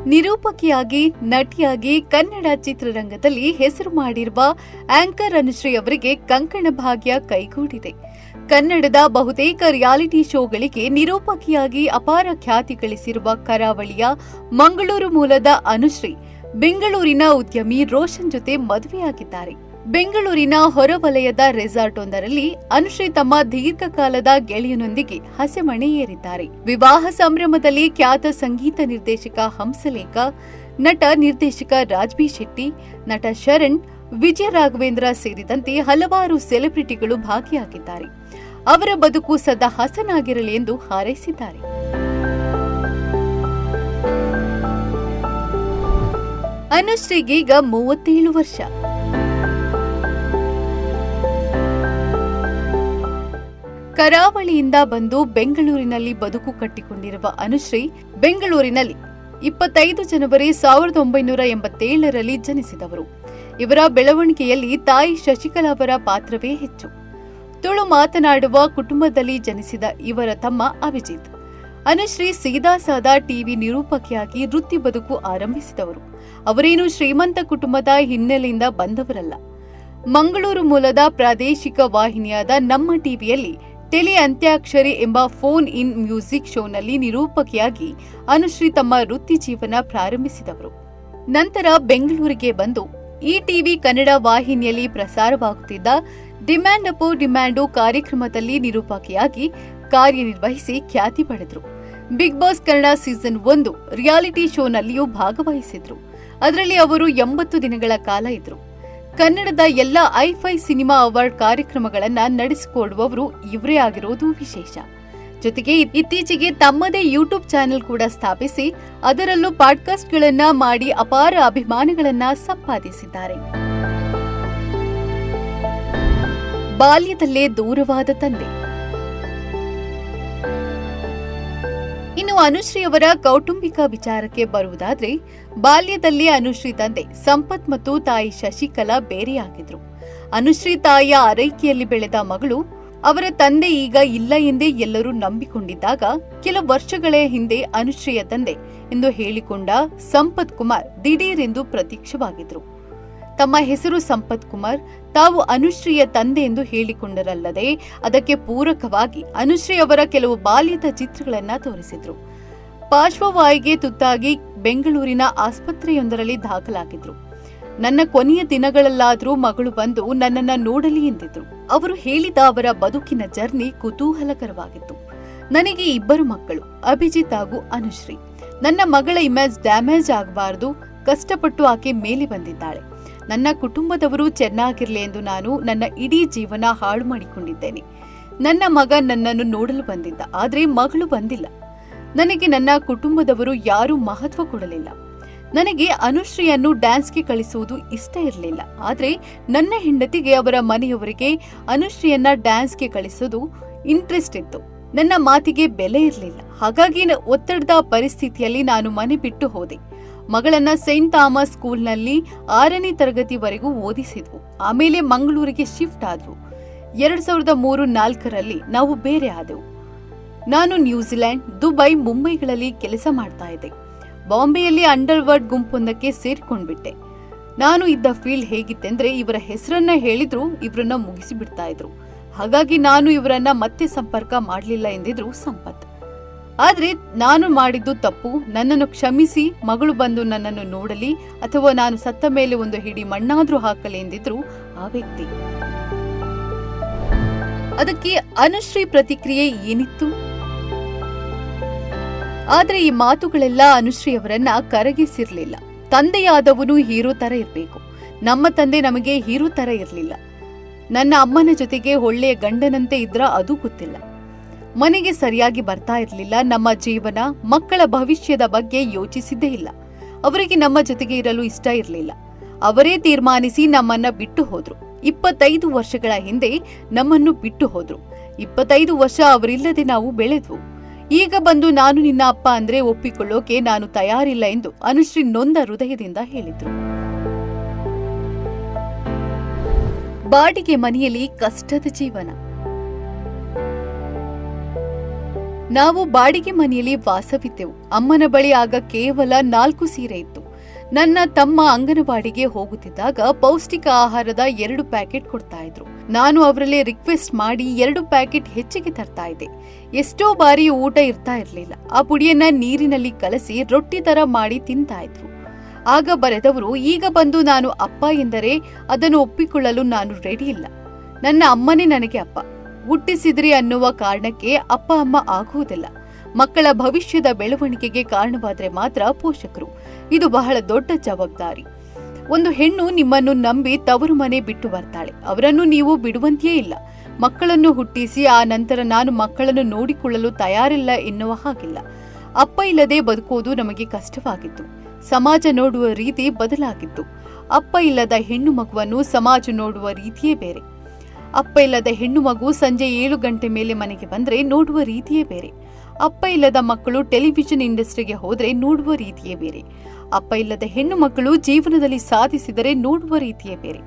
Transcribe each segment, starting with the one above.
ನಿರೂಪಕಿಯಾಗಿ, ನಟಿಯಾಗಿ ಕನ್ನಡ ಚಿತ್ರರಂಗದಲ್ಲಿ ಹೆಸರು ಮಾಡಿರುವ ಆಂಕರ್ ಅನುಶ್ರೀ ಅವರಿಗೆ ಕಂಕಣ ಭಾಗ್ಯ ಕೈಗೂಡಿದೆ. ಕನ್ನಡದ ಬಹುತೇಕ ರಿಯಾಲಿಟಿ ಶೋಗಳಿಗೆ ನಿರೂಪಕಿಯಾಗಿ ಅಪಾರ ಖ್ಯಾತಿ ಗಳಿಸಿರುವ ಕರಾವಳಿಯ ಮಂಗಳೂರು ಮೂಲದ ಅನುಶ್ರೀ ಬೆಂಗಳೂರಿನ ಉದ್ಯಮಿ ರೋಷನ್ ಜೊತೆ ಮದುವೆಯಾಗಿದ್ದಾರೆ. ಬೆಂಗಳೂರಿನ ಹೊರವಲಯದ ರೆಸಾರ್ಟ್ ಒಂದರಲ್ಲಿ ಅನುಶ್ರೀ ತಮ್ಮ ದೀರ್ಘಕಾಲದ ಗೆಳೆಯನೊಂದಿಗೆ ಹಸೆಮಣೆ ಏರಿದ್ದಾರೆ. ವಿವಾಹ ಸಂಭ್ರಮದಲ್ಲಿ ಖ್ಯಾತ ಸಂಗೀತ ನಿರ್ದೇಶಕ ಹಂಸಲೇಖ, ನಟ ನಿರ್ದೇಶಕ ರಾಜ್ಬಿ ಶೆಟ್ಟಿ, ನಟ ಶರಣ್, ವಿಜಯ ರಾಘವೇಂದ್ರ ಸೇರಿದಂತೆ ಹಲವಾರು ಸೆಲೆಬ್ರಿಟಿಗಳು ಭಾಗಿಯಾಗಿದ್ದಾರೆ. ಅವರ ಬದುಕು ಸದಾ ಹಸನಾಗಿರಲಿ ಎಂದು ಹಾರೈಸಿದ್ದಾರೆ. ಅನುಶ್ರೀಗೀಗ 37 ವರ್ಷ. ಕರಾವಳಿಯಿಂದ ಬಂದು ಬೆಂಗಳೂರಿನಲ್ಲಿ ಬದುಕು ಕಟ್ಟಿಕೊಂಡಿರುವ ಅನುಶ್ರೀ ಬೆಂಗಳೂರಿನಲ್ಲಿ 25 ಜನವರಿ 1987ರಲ್ಲಿ ಜನಿಸಿದವರು. ಇವರ ಬೆಳವಣಿಗೆಯಲ್ಲಿ ತಾಯಿ ಶಶಿಕಲಾ ಅವರ ಪಾತ್ರವೇ ಹೆಚ್ಚು. ತುಳು ಮಾತನಾಡುವ ಕುಟುಂಬದಲ್ಲಿ ಜನಿಸಿದ ಇವರ ತಮ್ಮ ಅಭಿಜಿತ್. ಅನುಶ್ರೀ ಸೀದಾಸಾದಾ ಟಿವಿ ನಿರೂಪಕಿಯಾಗಿ ವೃತ್ತಿ ಬದುಕು ಆರಂಭಿಸಿದವರು. ಅವರೇನು ಶ್ರೀಮಂತ ಕುಟುಂಬದ ಹಿನ್ನೆಲೆಯಿಂದ ಬಂದವರಲ್ಲ. ಮಂಗಳೂರು ಮೂಲದ ಪ್ರಾದೇಶಿಕ ವಾಹಿನಿಯಾದ ನಮ್ಮ ಟಿವಿಯಲ್ಲಿ ಟೆಲಿ ಅಂತ್ಯಾಕ್ಷರಿ ಎಂಬ ಫೋನ್ ಇನ್ ಮ್ಯೂಸಿಕ್ ಶೋನಲ್ಲಿ ನಿರೂಪಕಿಯಾಗಿ ಅನುಶ್ರೀ ತಮ್ಮ ವೃತ್ತಿ ಜೀವನ ಪ್ರಾರಂಭಿಸಿದವರು. ನಂತರ ಬೆಂಗಳೂರಿಗೆ ಬಂದು ಈ ಟಿವಿ ಕನ್ನಡ ವಾಹಿನಿಯಲ್ಲಿ ಪ್ರಸಾರವಾಗುತ್ತಿದ್ದ ಡಿಮ್ಯಾಂಡ್ ಅಪೋ ಡಿಮ್ಯಾಂಡು ಕಾರ್ಯಕ್ರಮದಲ್ಲಿ ನಿರೂಪಕಿಯಾಗಿ ಕಾರ್ಯನಿರ್ವಹಿಸಿ ಖ್ಯಾತಿ ಪಡೆದರು. Big boss Kannada season 1 reality ಶೋನಲ್ಲಿಯೂ ಭಾಗವಹಿಸಿದ್ರು. ಅದರಲ್ಲಿ ಅವರು 80 ದಿನಗಳ ಕಾಲ ಇದ್ರು. ಕನ್ನಡದ ಎಲ್ಲ ಐ5 ಸಿನಿಮಾ ಅವಾರ್ಡ್ ಕಾರ್ಯಕ್ರಮಗಳನ್ನ ನಡೆಸಿಕೊಡುವವರು ಇವರೇ ಆಗಿರೋದು ವಿಶೇಷ. ಜೊತೆಗೆ ಇತ್ತೀಚೆಗೆ ತಮ್ಮದೇ ಯೂಟ್ಯೂಬ್ ಚಾನೆಲ್ ಕೂಡ ಸ್ಥಾಪಿಸಿ ಅದರಲ್ಲೂ ಪಾಡ್ಕಾಸ್ಟ್ಗಳನ್ನ ಮಾಡಿ ಅಪಾರ ಅಭಿಮಾನಿಗಳನ್ನ ಸಂಪಾದಿಸಿದ್ದಾರೆ. ಬಾಲ್ಯದಲ್ಲೇ ದೂರವಾದ ತಂದೆ. ಇನ್ನು ಅನುಶ್ರೀ ಅವರ ಕೌಟುಂಬಿಕ ವಿಚಾರಕ್ಕೆ ಬರುವುದಾದ್ರೆ, ಬಾಲ್ಯದಲ್ಲಿ ಅನುಶ್ರೀ ತಂದೆ ಸಂಪತ್ ಮತ್ತು ತಾಯಿ ಶಶಿಕಲಾ ಬೇರೆಯಾಗಿದ್ರು. ಅನುಶ್ರೀ ತಾಯಿಯ ಆರೈಕೆಯಲ್ಲಿ ಬೆಳೆದ ಮಗಳು. ಅವರ ತಂದೆ ಈಗ ಇಲ್ಲ ಎಂದೇ ಎಲ್ಲರೂ ನಂಬಿಕೊಂಡಿದ್ದಾಗ ಕೆಲ ವರ್ಷಗಳ ಹಿಂದೆ ಅನುಶ್ರೀಯ ತಂದೆ ಎಂದು ಹೇಳಿಕೊಂಡ ಸಂಪತ್ ಕುಮಾರ್ ದಿಢೀರೆಂದು ಪ್ರತ್ಯಕ್ಷವಾಗಿದ್ರು. ತಮ್ಮ ಹೆಸರು ಸಂಪತ್ ಕುಮಾರ್, ತಾವು ಅನುಶ್ರೀಯ ತಂದೆ ಎಂದು ಹೇಳಿಕೊಂಡರಲ್ಲದೆ ಅದಕ್ಕೆ ಪೂರಕವಾಗಿ ಅನುಶ್ರೀ ಅವರ ಕೆಲವು ಬಾಲ್ಯದ ಚಿತ್ರಗಳನ್ನ ತೋರಿಸಿದ್ರು. ಪಾರ್ಶ್ವವಾಯುಗೆ ತುತ್ತಾಗಿ ಬೆಂಗಳೂರಿನ ಆಸ್ಪತ್ರೆಯೊಂದರಲ್ಲಿ ದಾಖಲಾಗಿದ್ರು. ನನ್ನ ಕೊನೆಯ ದಿನಗಳಲ್ಲಾದರೂ ಮಗಳು ಬಂದು ನನ್ನನ್ನ ನೋಡಲಿ ಎಂದಿದ್ರು. ಅವರು ಹೇಳಿದ ಅವರ ಬದುಕಿನ ಜರ್ನಿ ಕುತೂಹಲಕರವಾಗಿತ್ತು. ನನಗೆ 2 ಮಕ್ಕಳು, ಅಭಿಜಿತ್ ಹಾಗೂ ಅನುಶ್ರೀ. ನನ್ನ ಮಗಳ ಇಮೇಜ್ ಡ್ಯಾಮೇಜ್ ಆಗಬಾರದು, ಕಷ್ಟಪಟ್ಟು ಆಕೆ ಮೇಲೆ ಬಂದಿದ್ದಾಳೆ. ನನ್ನ ಕುಟುಂಬದವರು ಚೆನ್ನಾಗಿರ್ಲಿ ಎಂದು ನಾನು ನನ್ನ ಇಡೀ ಜೀವನ ಹಾಳು ಮಾಡಿಕೊಂಡಿದ್ದೇನೆ. ನನ್ನ ಮಗ ನನ್ನನ್ನು ನೋಡಲು ಬಂದಿದ್ದ, ಆದ್ರೆ ಮಗಳು ಬಂದಿಲ್ಲ. ನನಗೆ ನನ್ನ ಕುಟುಂಬದವರು ಯಾರೂ ಮಹತ್ವ ಕೊಡಲಿಲ್ಲ. ನನಗೆ ಅನುಶ್ರೀಯನ್ನು ಡ್ಯಾನ್ಸ್ಗೆ ಕಳಿಸುವುದು ಇಷ್ಟ ಇರಲಿಲ್ಲ. ಆದ್ರೆ ನನ್ನ ಹೆಂಡತಿಗೆ ಅವರ ಮನೆಯವರಿಗೆ ಅನುಶ್ರೀಯನ್ನ ಡ್ಯಾನ್ಸ್ಗೆ ಕಳಿಸೋದು ಇಂಟ್ರೆಸ್ಟ್ ಇತ್ತು. ನನ್ನ ಮಾತಿಗೆ ಬೆಲೆ ಇರಲಿಲ್ಲ. ಹಾಗಾಗಿ ಒತ್ತಡದ ಪರಿಸ್ಥಿತಿಯಲ್ಲಿ ನಾನು ಮನೆ ಬಿಟ್ಟು ಹೋದೆ. ಮಗಳನ್ನ ಸೈಂಟ್ ಥಾಮಸ್ ಸ್ಕೂಲ್ನಲ್ಲಿ 6ನೇ ತರಗತಿವರೆಗೂ ಓದಿಸಿದ್ವು. ಆಮೇಲೆ ಮಂಗಳೂರಿಗೆ ಶಿಫ್ಟ್ ಆದ್ವು. 2003-4ರಲ್ಲಿ ನಾವು ಬೇರೆ ಆದೆವು. ನಾನು ನ್ಯೂಜಿಲೆಂಡ್, ದುಬೈ, ಮುಂಬೈಗಳಲ್ಲಿ ಕೆಲಸ ಮಾಡ್ತಾ ಇದ್ದೆ. ಬಾಂಬೆಯಲ್ಲಿ ಅಂಡರ್ವರ್ಲ್ಡ್ ಗುಂಪೊಂದಕ್ಕೆ ಸೇರ್ಕೊಂಡ್ಬಿಟ್ಟೆ. ನಾನು ಇದ್ದ ಫೀಲ್ಡ್ ಹೇಗಿತ್ತೆಂದ್ರೆ ಇವರ ಹೆಸರನ್ನ ಹೇಳಿದ್ರು ಇವರನ್ನ ಮುಗಿಸಿ ಬಿಡ್ತಾ ಇದ್ರು. ಹಾಗಾಗಿ ನಾನು ಇವರನ್ನ ಮತ್ತೆ ಸಂಪರ್ಕ ಮಾಡಲಿಲ್ಲ ಎಂದಿದ್ರು ಸಂಪತ್. ಆದ್ರೆ ನಾನು ಮಾಡಿದ್ದು ತಪ್ಪು, ನನ್ನನ್ನು ಕ್ಷಮಿಸಿ, ಮಗಳು ಬಂದು ನನ್ನನ್ನು ನೋಡಲಿ ಅಥವಾ ನಾನು ಸತ್ತ ಮೇಲೆ ಒಂದು ಹಿಡಿ ಮಣ್ಣಾದ್ರೂ ಹಾಕಲಿ ಎಂದಿದ್ರು ಆ ವ್ಯಕ್ತಿ. ಅದಕ್ಕೆ ಅನುಶ್ರೀ ಪ್ರತಿಕ್ರಿಯೆ ಏನಿತ್ತು? ಆದ್ರೆ ಈ ಮಾತುಗಳೆಲ್ಲ ಅನುಶ್ರೀ ಅವರನ್ನ ಕರಗಿಸಿರ್ಲಿಲ್ಲ. ತಂದೆಯಾದವನು ಹೀರೋ ತರ ಇರ್ಬೇಕು. ನಮ್ಮ ತಂದೆ ನಮಗೆ ಹೀರೋ ತರ ಇರ್ಲಿಲ್ಲ. ನನ್ನ ಅಮ್ಮನ ಜೊತೆಗೆ ಒಳ್ಳೆಯ ಗಂಡನಂತೆ ಇದ್ರ ಅದು ಗೊತ್ತಿಲ್ಲ. ಮನೆಗೆ ಸರಿಯಾಗಿ ಬರ್ತಾ ಇರ್ಲಿಲ್ಲ. ನಮ್ಮ ಜೀವನ, ಮಕ್ಕಳ ಭವಿಷ್ಯದ ಬಗ್ಗೆ ಯೋಚಿಸಿದ್ದೇ ಇಲ್ಲ. ಅವರಿಗೆ ನಮ್ಮ ಜೊತೆಗೆ ಇರಲು ಇಷ್ಟ ಇರಲಿಲ್ಲ. ಅವರೇ ತೀರ್ಮಾನಿಸಿ ನಮ್ಮನ್ನ ಬಿಟ್ಟು ಹೋದ್ರು. 25 ವರ್ಷಗಳ ಹಿಂದೆ ನಮ್ಮನ್ನು ಬಿಟ್ಟು ಹೋದ್ರು. 25 ವರ್ಷ ಅವರಿಲ್ಲದೆ ನಾವು ಬೆಳೆದ್ವು. ಈಗ ಬಂದು ನಾನು ನಿನ್ನ ಅಪ್ಪ ಅಂದ್ರೆ ಒಪ್ಪಿಕೊಳ್ಳೋಕೆ ನಾನು ತಯಾರಿಲ್ಲ ಎಂದು ಅನುಶ್ರೀ ನೊಂದ ಹೃದಯದಿಂದ ಹೇಳಿದ್ರು. ಬಾಡಿಗೆ ಮನೆಯಲ್ಲಿ ಕಷ್ಟದ ಜೀವನ. ನಾವು ಬಾಡಿಗೆ ಮನೆಯಲ್ಲಿ ವಾಸವಿದ್ದೆವು. ಅಮ್ಮನ ಬಳಿ ಆಗ ಕೇವಲ 4 ಸೀರೆ ಇತ್ತು. ನನ್ನ ತಮ್ಮ ಅಂಗನವಾಡಿಗೆ ಹೋಗುತ್ತಿದ್ದಾಗ ಪೌಷ್ಟಿಕ ಆಹಾರದ 2 ಪ್ಯಾಕೆಟ್ ಕೊಡ್ತಾ ಇದ್ರು. ನಾನು ಅವರಲ್ಲಿ ರಿಕ್ವೆಸ್ಟ್ ಮಾಡಿ 2 ಪ್ಯಾಕೆಟ್ ಹೆಚ್ಚಿಗೆ ತರ್ತಾ ಇದ್ದೆ. ಎಷ್ಟೋ ಬಾರಿ ಊಟ ಇರ್ತಾ ಇರ್ಲಿಲ್ಲ. ಆ ಪುಡಿಯನ್ನ ನೀರಿನಲ್ಲಿ ಕಲಸಿ ರೊಟ್ಟಿ ತರ ಮಾಡಿ ತಿಂತಾ ಇದ್ರು. ಆಗ ಬರೆದವರು, ಈಗ ಬಂದು ನಾನು ಅಪ್ಪ ಎಂದರೆ ಅದನ್ನು ಒಪ್ಪಿಕೊಳ್ಳಲು ನಾನು ರೆಡಿ ಇಲ್ಲ. ನನ್ನ ಅಮ್ಮನೇ ನನಗೆ ಅಪ್ಪ. ಹುಟ್ಟಿಸಿದ್ರಿ ಅನ್ನುವ ಕಾರಣಕ್ಕೆ ಅಪ್ಪ ಅಮ್ಮ ಆಗುವುದಿಲ್ಲ. ಮಕ್ಕಳ ಭವಿಷ್ಯದ ಬೆಳವಣಿಗೆಗೆ ಕಾರಣವಾದರೆ ಮಾತ್ರ ಪೋಷಕರು. ಇದು ಬಹಳ ದೊಡ್ಡ ಜವಾಬ್ದಾರಿ. ಒಂದು ಹೆಣ್ಣು ನಿಮ್ಮನ್ನು ನಂಬಿ ತವರು ಮನೆ ಬಿಟ್ಟು ಬರ್ತಾಳೆ. ಅವರನ್ನು ನೀವು ಬಿಡುವಂತೆಯೇ ಇಲ್ಲ. ಮಕ್ಕಳನ್ನು ಹುಟ್ಟಿಸಿ ಆ ನಂತರ ನಾನು ಮಕ್ಕಳನ್ನು ನೋಡಿಕೊಳ್ಳಲು ತಯಾರಿಲ್ಲ ಎನ್ನುವ ಹಾಗಿಲ್ಲ. ಅಪ್ಪ ಇಲ್ಲದೆ ಬದುಕುವುದು ನಮಗೆ ಕಷ್ಟವಾಗಿತ್ತು. ಸಮಾಜ ನೋಡುವ ರೀತಿ ಬದಲಾಗಿತ್ತು. ಅಪ್ಪ ಇಲ್ಲದ ಹೆಣ್ಣು ಮಗುವನ್ನು ಸಮಾಜ ನೋಡುವ ರೀತಿಯೇ ಬೇರೆ. ಅಪ್ಪ ಇಲ್ಲದ ಹೆಣ್ಣು ಮಗು ಸಂಜೆ 7 ಗಂಟೆ ಮೇಲೆ ಮನೆಗೆ ಬಂದ್ರೆ ನೋಡುವ ರೀತಿಯೇ ಬೇರೆ. ಅಪ್ಪ ಇಲ್ಲದ ಮಕ್ಕಳು ಟೆಲಿವಿಷನ್ ಇಂಡಸ್ಟ್ರಿಗೆ ಹೋದ್ರೆ ನೋಡುವ ರೀತಿಯೇ ಬೇರೆ. ಅಪ್ಪ ಇಲ್ಲದ ಹೆಣ್ಣು ಮಕ್ಕಳು ಜೀವನದಲ್ಲಿ ಸಾಧಿಸಿದರೆ ನೋಡುವ ರೀತಿಯೇ ಬೇರೆ.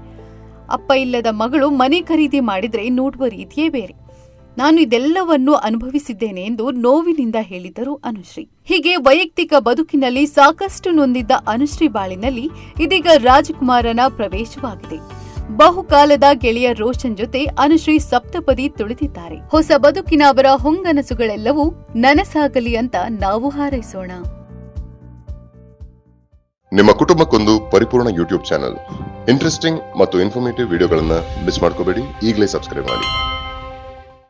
ಅಪ್ಪ ಇಲ್ಲದ ಮಗಳು ಮನೆ ಖರೀದಿ ಮಾಡಿದ್ರೆ ನೋಡುವ ರೀತಿಯೇ ಬೇರೆ. ನಾನು ಇದೆಲ್ಲವನ್ನೂ ಅನುಭವಿಸಿದ್ದೇನೆ ಎಂದು ನೋವಿನಿಂದ ಹೇಳಿದರು ಅನುಶ್ರೀ. ಹೀಗೆ ವೈಯಕ್ತಿಕ ಬದುಕಿನಲ್ಲಿ ಸಾಕಷ್ಟು ನೊಂದಿದ್ದ ಅನುಶ್ರೀ ಬಾಳಿನಲ್ಲಿ ಇದೀಗ ರಾಜಕುಮಾರನ ಪ್ರವೇಶವಾಗಿದೆ. ಬಹುಕಾಲದ ಗೆಳೆಯ ರೋಷನ್ ಜೊತೆ ಅನುಶ್ರೀ ಸಪ್ತಪದಿ ತುಳಿದಿದ್ದಾರೆ. ಹೊಸ ಬದುಕಿನ ಅವರ ಹೊಂಗನಸುಗಳೆಲ್ಲವೂ ನನಸಾಗಲಿ ಅಂತ ನಾವು ಹಾರೈಸೋಣ. ನಿಮ್ಮ ಕುಟುಂಬಕ್ಕೊಂದು ಪರಿಪೂರ್ಣ ಯೂಟ್ಯೂಬ್ ಚಾನೆಲ್. ಇಂಟ್ರೆಸ್ಟಿಂಗ್ ಮತ್ತು ಇನ್ಫಾರ್ಮೇಟಿವ್ ವಿಡಿಯೋಗಳನ್ನ ಮಿಸ್ ಮಾಡ್ಕೋಬೇಡಿ. ಈಗಲೇ ಸಬ್ಸ್ಕ್ರೈಬ್ ಮಾಡಿ.